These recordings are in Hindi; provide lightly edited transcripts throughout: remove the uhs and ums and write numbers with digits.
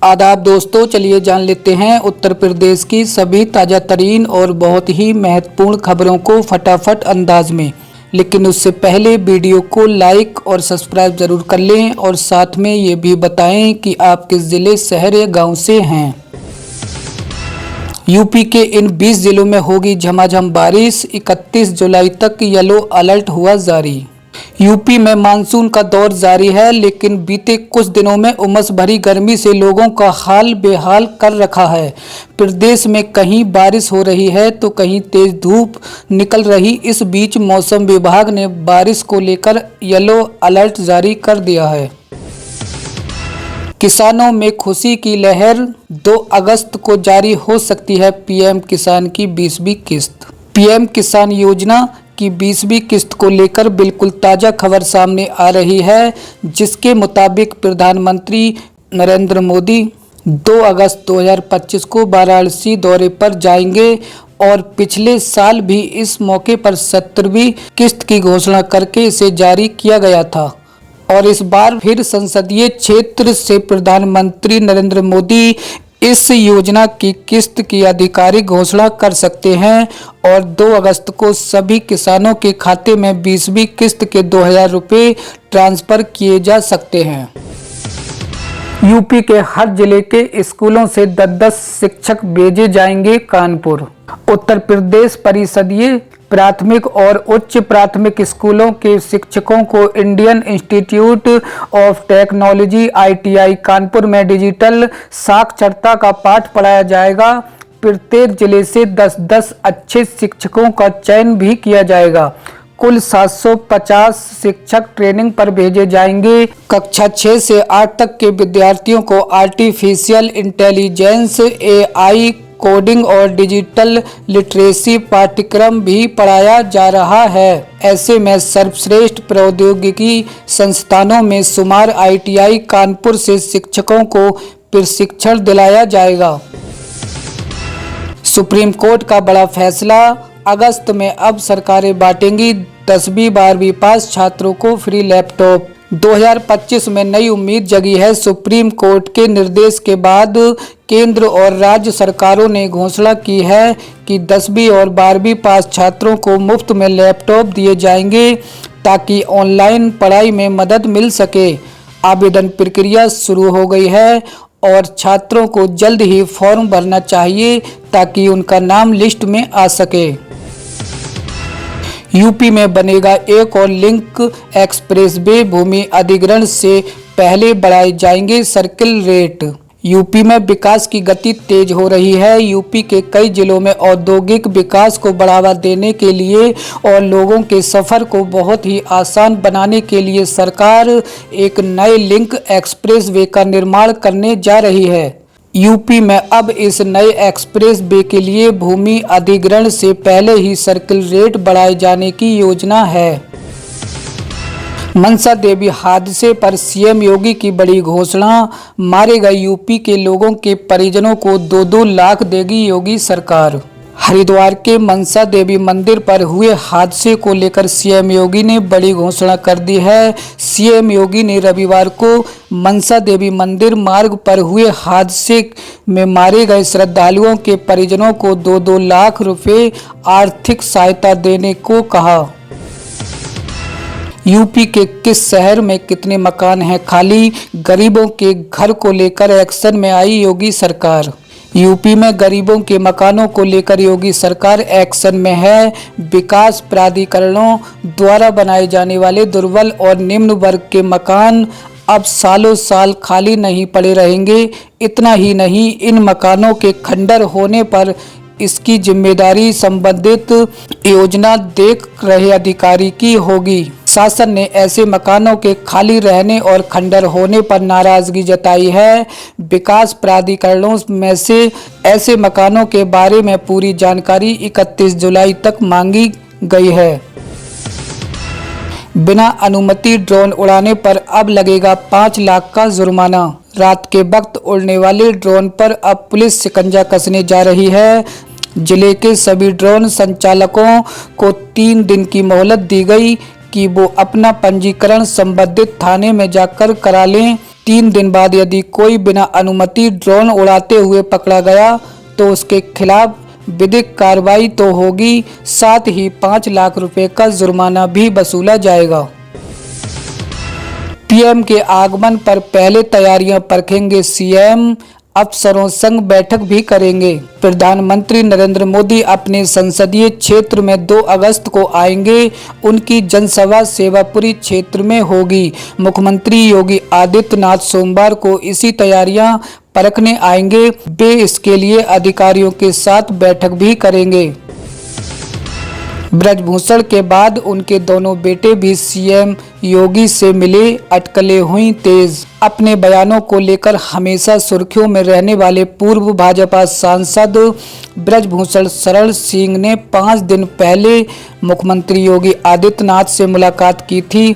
आदाब दोस्तों, चलिए जान लेते हैं उत्तर प्रदेश की सभी ताज़ा तरीन और बहुत ही महत्वपूर्ण खबरों को फटाफट अंदाज में। लेकिन उससे पहले वीडियो को लाइक और सब्सक्राइब जरूर कर लें और साथ में ये भी बताएं कि आप किस ज़िले, शहर या गांव से हैं। यूपी के इन 20 जिलों में होगी झमाझम बारिश। 31 जुलाई तक येलो अलर्ट हुआ जारी। यूपी में मानसून का दौर जारी है, लेकिन बीते कुछ दिनों में उमस भरी गर्मी से लोगों का हाल बेहाल कर रखा है। प्रदेश में कहीं बारिश हो रही है तो कहीं तेज धूप निकल रही। इस बीच मौसम विभाग ने बारिश को लेकर येलो अलर्ट जारी कर दिया है। किसानों में खुशी की लहर। 2 अगस्त को जारी हो सकती है पीएम किसान की 20वीं किस्त। पीएम किसान योजना की 20वीं किस्त को लेकर बिल्कुल ताज़ा खबर सामने आ रही है, जिसके मुताबिक प्रधानमंत्री नरेंद्र मोदी 2 अगस्त 2025 को वाराणसी दौरे पर जाएंगे और पिछले साल भी इस मौके पर 70वीं किस्त की घोषणा करके इसे जारी किया गया था। और इस बार फिर संसदीय क्षेत्र से प्रधानमंत्री नरेंद्र मोदी इस योजना की किस्त की आधिकारिक घोषणा कर सकते हैं और 2 अगस्त को सभी किसानों के खाते में 20वीं किस्त के 2000 रुपये ट्रांसफर किए जा सकते हैं। यूपी के हर जिले के स्कूलों से 10-10 शिक्षक भेजे जाएंगे कानपुर। उत्तर प्रदेश परिषदीय प्राथमिक और उच्च प्राथमिक स्कूलों के शिक्षकों को Indian institute of technology ITI Kanpur में डिजिटल साक्षरता का पाठ पढ़ाया जाएगा। प्रत्येक जिले से 10-10 अच्छे शिक्षकों का चयन भी किया जाएगा। कुल 750 शिक्षक ट्रेनिंग पर भेजे जाएंगे। कक्षा 6 से 8 तक के विद्यार्थियों को आर्टिफिशियल इंटेलिजेंस, AI, कोडिंग और डिजिटल लिटरेसी पाठ्यक्रम भी पढ़ाया जा रहा है। ऐसे में सर्वश्रेष्ठ प्रौद्योगिकी संस्थानों में शुमार ITI कानपुर से शिक्षकों को प्रशिक्षण दिलाया जाएगा। सुप्रीम कोर्ट का बड़ा फैसला। अगस्त में अब सरकारें बांटेंगी 10वीं 12वीं पास छात्रों को फ्री लैपटॉप। 2025 में नई उम्मीद जगी है। सुप्रीम कोर्ट के निर्देश के बाद केंद्र और राज्य सरकारों ने घोषणा की है कि 10वीं और 12वीं पास छात्रों को मुफ्त में लैपटॉप दिए जाएंगे ताकि ऑनलाइन पढ़ाई में मदद मिल सके। आवेदन प्रक्रिया शुरू हो गई है और छात्रों को जल्द ही फॉर्म भरना चाहिए ताकि उनका नाम लिस्ट में आ सके। यूपी में बनेगा एक और लिंक एक्सप्रेसवे। भूमि अधिग्रहण से पहले बढ़ाए जाएंगे सर्किल रेट। यूपी में विकास की गति तेज हो रही है। यूपी के कई जिलों में औद्योगिक विकास को बढ़ावा देने के लिए और लोगों के सफ़र को बहुत ही आसान बनाने के लिए सरकार एक नए लिंक एक्सप्रेसवे का निर्माण करने जा रही है। यूपी में अब इस नए एक्सप्रेस वे के लिए भूमि अधिग्रहण से पहले ही सर्किल रेट बढ़ाए जाने की योजना है। मनसा देवी हादसे पर सीएम योगी की बड़ी घोषणा। मारे गए यूपी के लोगों के परिजनों को 2-2 लाख देगी योगी सरकार। हरिद्वार के मनसा देवी मंदिर पर हुए हादसे को लेकर सीएम योगी ने बड़ी घोषणा कर दी है। सीएम योगी ने रविवार को मनसा देवी मंदिर मार्ग पर हुए हादसे में मारे गए श्रद्धालुओं के परिजनों को 2-2 लाख रुपए आर्थिक सहायता देने को कहा। यूपी के किस शहर में कितने मकान हैं खाली? गरीबों के घर को लेकर एक्शन में आई योगी सरकार। यूपी में गरीबों के मकानों को लेकर योगी सरकार एक्शन में है। विकास प्राधिकरणों द्वारा बनाए जाने वाले दुर्बल और निम्न वर्ग के मकान अब सालों साल खाली नहीं पड़े रहेंगे। इतना ही नहीं, इन मकानों के खंडर होने पर इसकी जिम्मेदारी संबंधित योजना देख रहे अधिकारी की होगी। शासन ने ऐसे मकानों के खाली रहने और खंडर होने पर नाराजगी जताई है। विकास प्राधिकरणों में से ऐसे मकानों के बारे में पूरी जानकारी 31 जुलाई तक मांगी गई है। बिना अनुमति ड्रोन उड़ाने पर अब लगेगा 5 लाख का जुर्माना। रात के वक्त उड़ने वाले ड्रोन पर अब पुलिस शिकंजा कसने जा रही है। जिले के सभी ड्रोन संचालकों को 3 दिन की मोहलत दी गई। कि वो अपना पंजीकरण संबंधित थाने में जाकर करा लें। 3 दिन बाद यदि कोई बिना अनुमति ड्रोन उड़ाते हुए पकड़ा गया तो उसके खिलाफ विधिक कार्रवाई तो होगी, साथ ही 5 लाख रुपए का जुर्माना भी वसूला जाएगा। पीएम के आगमन पर पहले तैयारियां परखेंगे सीएम, अफसरों संग बैठक भी करेंगे। प्रधानमंत्री नरेंद्र मोदी अपने संसदीय क्षेत्र में 2 अगस्त को आएंगे। उनकी जनसभा सेवापुरी क्षेत्र में होगी। मुख्यमंत्री योगी आदित्यनाथ सोमवार को इसी तैयारियां परखने आएंगे। वे इसके लिए अधिकारियों के साथ बैठक भी करेंगे। ब्रजभूषण के बाद उनके दोनों बेटे भी सीएम योगी से मिले, अटकलें हुई तेज। अपने बयानों को लेकर हमेशा सुर्खियों में रहने वाले पूर्व भाजपा सांसद ब्रजभूषण शरण सिंह ने 5 दिन पहले मुख्यमंत्री योगी आदित्यनाथ से मुलाकात की थी।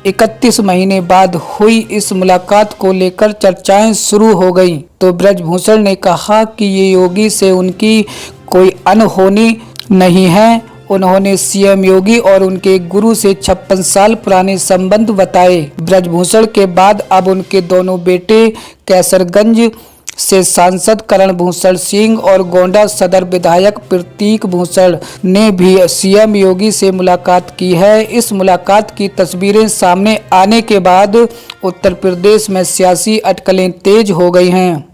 31 महीने बाद हुई इस मुलाकात को लेकर चर्चाएं शुरू हो गईं। तो ब्रजभूषण ने कहा कि ये योगी से उनकी कोई अनहोनी नहीं है। उन्होंने सीएम योगी और उनके गुरु से 56 साल पुराने संबंध बताए। ब्रजभूषण के बाद अब उनके दोनों बेटे कैसरगंज से सांसद करण भूषण सिंह और गोंडा सदर विधायक प्रतीक भूषण ने भी सीएम योगी से मुलाकात की है। इस मुलाकात की तस्वीरें सामने आने के बाद उत्तर प्रदेश में सियासी अटकलें तेज हो गई हैं।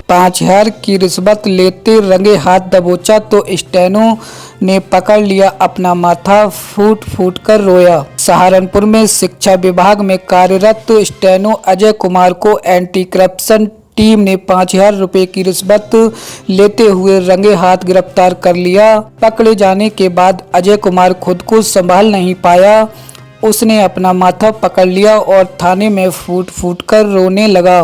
5000 की रिश्वत लेते रंगे हाथ दबोचा तो स्टेनो ने पकड़ लिया अपना माथा, फूट फूट कर रोया। सहारनपुर में शिक्षा विभाग में कार्यरत स्टेनो अजय कुमार को एंटी करप्शन टीम ने 5000 रुपए की रिश्वत लेते हुए रंगे हाथ गिरफ्तार कर लिया। पकड़े जाने के बाद अजय कुमार खुद को संभाल नहीं पाया। उसने अपना माथा पकड़ लिया और थाने में फूट फूट कर रोने लगा।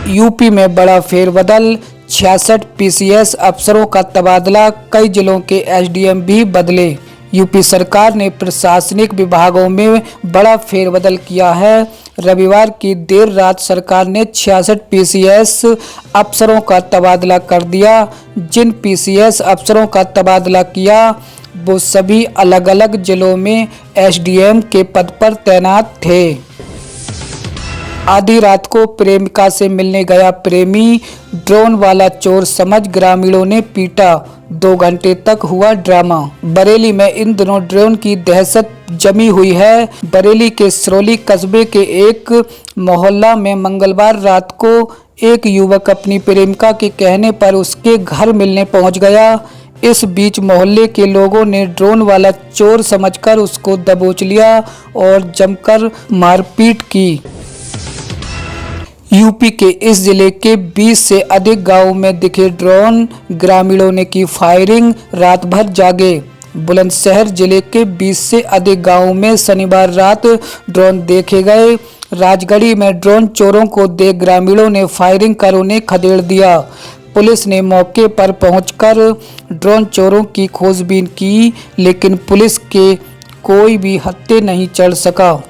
यूपी में बड़ा फेरबदल, 66 पीसीएस अफसरों का तबादला, कई जिलों के एसडीएम भी बदले। यूपी सरकार ने प्रशासनिक विभागों में बड़ा फेरबदल किया है। रविवार की देर रात सरकार ने 66 पीसीएस अफसरों का तबादला कर दिया। जिन पीसीएस अफसरों का तबादला किया वो सभी अलग अलग जिलों में एसडीएम के पद पर तैनात थे। आधी रात को प्रेमिका से मिलने गया प्रेमी, ड्रोन वाला चोर समझ ग्रामीणों ने पीटा। 2 घंटे तक हुआ ड्रामा। बरेली में इन दिनों ड्रोन की दहशत जमी हुई है। बरेली के सिरौली कस्बे के एक मोहल्ला में मंगलवार रात को एक युवक अपनी प्रेमिका के कहने पर उसके घर मिलने पहुंच गया। इस बीच मोहल्ले के लोगों ने ड्रोन वाला चोर समझकर उसको दबोच लिया और जमकर मारपीट की। यूपी के इस जिले के 20 से अधिक गांवों में दिखे ड्रोन, ग्रामीणों ने की फायरिंग, रात भर जागे। बुलंदशहर जिले के 20 से अधिक गांवों में शनिवार रात ड्रोन देखे गए। राजगढ़ी में ड्रोन चोरों को देख ग्रामीणों ने फायरिंग कर उन्हें खदेड़ दिया। पुलिस ने मौके पर पहुंचकर ड्रोन चोरों की खोजबीन की, लेकिन पुलिस के कोई भी हत्थे नहीं चढ़ सका।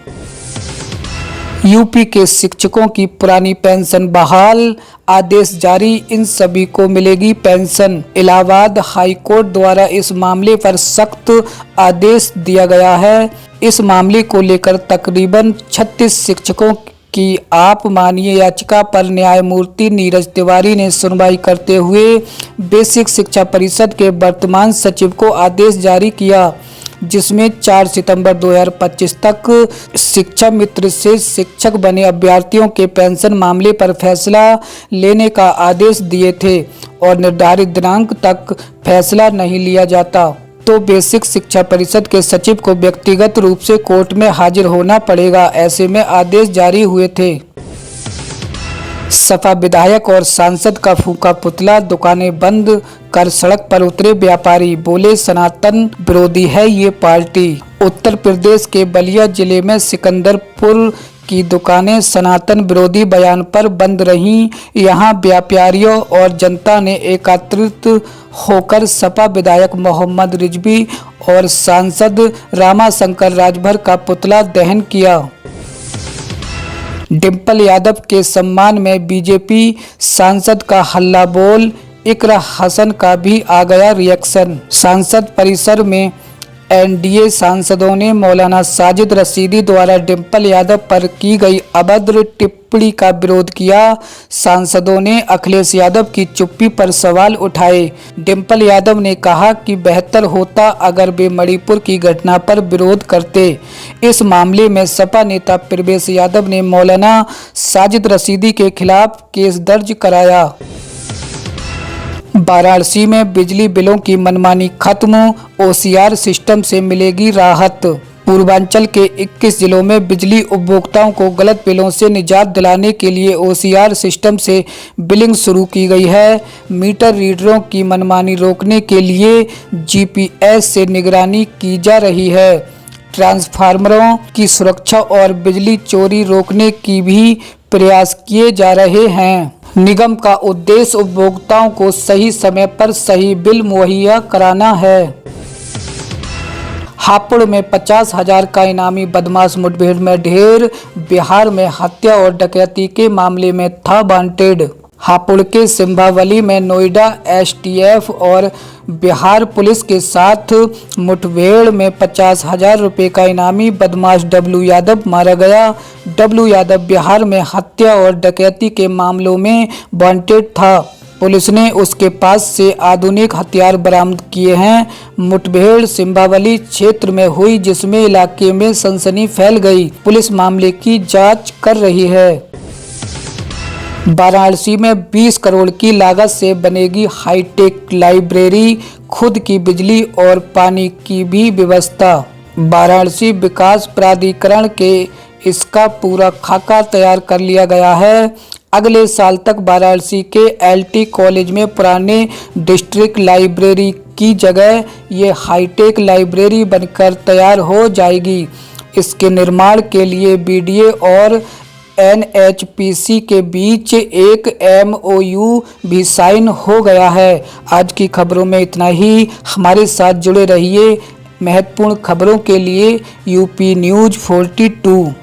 यूपी के शिक्षकों की पुरानी पेंशन बहाल, आदेश जारी, इन सभी को मिलेगी पेंशन। इलाहाबाद हाई कोर्ट द्वारा इस मामले पर सख्त आदेश दिया गया है। इस मामले को लेकर तकरीबन 36 शिक्षकों की आप माननीय याचिका पर न्यायमूर्ति नीरज तिवारी ने सुनवाई करते हुए बेसिक शिक्षा परिषद के वर्तमान सचिव को आदेश जारी किया, जिसमें 4 सितंबर 2025 तक शिक्षा मित्र से शिक्षक बने अभ्यर्थियों के पेंशन मामले पर फैसला लेने का आदेश दिए थे और निर्धारित दिनांक तक फैसला नहीं लिया जाता तो बेसिक शिक्षा परिषद के सचिव को व्यक्तिगत रूप से कोर्ट में हाजिर होना पड़ेगा। ऐसे में आदेश जारी हुए थे। सपा विधायक और सांसद का फूंका पुतला, दुकानें बंद कर सड़क पर उतरे व्यापारी, बोले सनातन विरोधी है ये पार्टी। उत्तर प्रदेश के बलिया जिले में सिकंदरपुर की दुकानें सनातन विरोधी बयान पर बंद रहीं। यहां व्यापारियों और जनता ने एकत्रित होकर सपा विधायक मोहम्मद रिजवी और सांसद रामाशंकर राजभर का पुतला दहन किया। डिंपल यादव के सम्मान में बीजेपी सांसद का हल्ला बोल, इकरा हसन का भी आ गया रिएक्शन। सांसद परिसर में एनडीए सांसदों ने मौलाना साजिद रशीदी द्वारा डिंपल यादव पर की गई अभद्र टिप्पणी का विरोध किया। सांसदों ने अखिलेश यादव की चुप्पी पर सवाल उठाए। डिंपल यादव ने कहा कि बेहतर होता अगर वे मणिपुर की घटना पर विरोध करते। इस मामले में सपा नेता प्रवेश यादव ने मौलाना साजिद रशीदी के खिलाफ केस दर्ज कराया। वाराणसी में बिजली बिलों की मनमानी खत्म, ओसीआर सिस्टम से मिलेगी राहत। पूर्वांचल के 21 जिलों में बिजली उपभोक्ताओं को गलत बिलों से निजात दिलाने के लिए ओसीआर सिस्टम से बिलिंग शुरू की गई है। मीटर रीडरों की मनमानी रोकने के लिए जीपीएस से निगरानी की जा रही है। ट्रांसफार्मरों की सुरक्षा और बिजली चोरी रोकने की भी प्रयास किए जा रहे हैं। निगम का उद्देश्य उपभोक्ताओं को सही समय पर सही बिल मुहैया कराना है। हापुड़ में 50,000 का इनामी बदमाश मुठभेड़ में ढेर। बिहार में हत्या और डकैती के मामले में था वांटेड। हापुड़ के सिंभावली में नोएडा एसटीएफ और बिहार पुलिस के साथ मुठभेड़ में 50,000 रुपये का इनामी बदमाश डब्लू यादव मारा गया। डब्लू यादव बिहार में हत्या और डकैती के मामलों में वांटेड था। पुलिस ने उसके पास से आधुनिक हथियार बरामद किए हैं। मुठभेड़ सिंभावली क्षेत्र में हुई, जिसमें इलाके में सनसनी फैल गई। पुलिस मामले की जांच कर रही है। वाराणसी में 20 करोड़ की लागत से बनेगी हाईटेक लाइब्रेरी, खुद की बिजली और पानी की भी व्यवस्था। वाराणसी विकास प्राधिकरण के इसका पूरा खाका तैयार कर लिया गया है। अगले साल तक वाराणसी के एलटी कॉलेज में पुराने डिस्ट्रिक्ट लाइब्रेरी की जगह ये हाईटेक लाइब्रेरी बनकर तैयार हो जाएगी। इसके निर्माण के लिए बीडीए और एनएचपीसी के बीच एक एमओयू भी साइन हो गया है। आज की खबरों में इतना ही। हमारे साथ जुड़े रहिए। महत्वपूर्ण खबरों के लिए यूपी न्यूज़ 42।